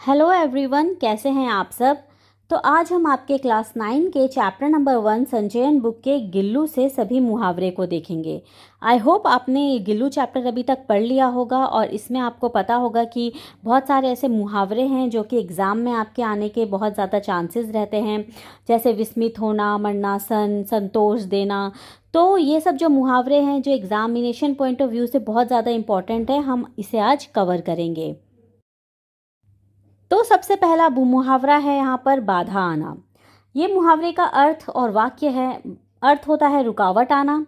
Hello everyone, कैसे हैं आप सब। तो आज हम आपके क्लास 9 के चैप्टर नंबर 1 संचयन बुक के गिल्लू से सभी मुहावरे को देखेंगे। आई होप आपने ये गिल्लू चैप्टर अभी तक पढ़ लिया होगा और इसमें आपको पता होगा कि बहुत सारे ऐसे मुहावरे हैं जो कि एग्ज़ाम में आपके आने के बहुत ज़्यादा चांसेस रहते हैं, जैसे विस्मित होना, मरनासन, संतोष देना। तो ये सब जो मुहावरे हैं जो एग्ज़ामिनेशन पॉइंट ऑफ व्यू से बहुत ज़्यादा इंपॉर्टेंट है, हम इसे आज कवर करेंगे। तो सबसे पहला मुहावरा है यहाँ पर बाधा आना। ये मुहावरे का अर्थ और वाक्य है, अर्थ होता है रुकावट आना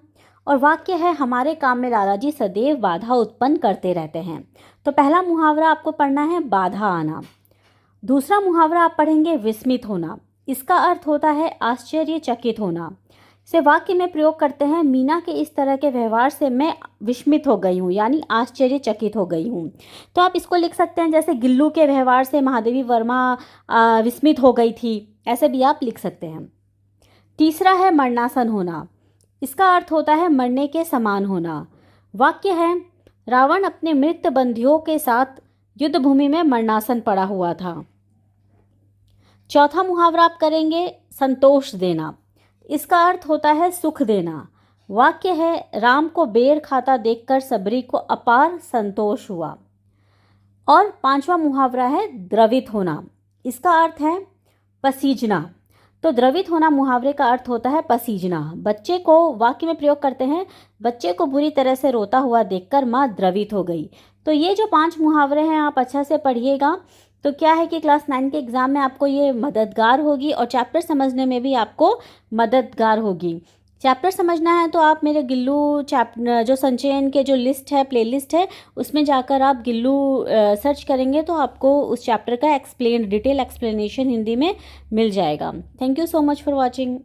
और वाक्य है हमारे काम में दादाजी सदैव बाधा उत्पन्न करते रहते हैं। तो पहला मुहावरा आपको पढ़ना है बाधा आना। दूसरा मुहावरा आप पढ़ेंगे विस्मित होना। इसका अर्थ होता है आश्चर्यचकित होना। इसे वाक्य में प्रयोग करते हैं, मीना के इस तरह के व्यवहार से मैं विस्मित हो गई हूँ, यानी आश्चर्यचकित हो गई हूँ। तो आप इसको लिख सकते हैं जैसे गिल्लू के व्यवहार से महादेवी वर्मा विस्मित हो गई थी, ऐसे भी आप लिख सकते हैं। तीसरा है मरणासन होना। इसका अर्थ होता है मरने के समान होना। वाक्य है रावण अपने मृत बंधियों के साथ युद्ध भूमि में मरणासन पड़ा हुआ था। चौथा मुहावरा आप करेंगे संतोष देना। इसका अर्थ होता है सुख देना। वाक्य है राम को बेर खाता देखकर सबरी को अपार संतोष हुआ। और पांचवा मुहावरा है द्रवित होना। इसका अर्थ है पसीजना। तो द्रवित होना मुहावरे का अर्थ होता है पसीजना। बच्चे को वाक्य में प्रयोग करते हैं, बच्चे को बुरी तरह से रोता हुआ देखकर माँ द्रवित हो गई। तो ये जो 5 मुहावरे हैं आप अच्छा से पढ़िएगा। तो क्या है कि क्लास 9 के एग्ज़ाम में आपको ये मददगार होगी और चैप्टर समझने में भी आपको मददगार होगी। चैप्टर समझना है तो आप मेरे गिल्लू जो संचयन के जो लिस्ट है, प्लेलिस्ट है, उसमें जाकर आप गिल्लू सर्च करेंगे तो आपको उस चैप्टर का डिटेल एक्सप्लेनेशन हिंदी में मिल जाएगा। Thank you so much for watching.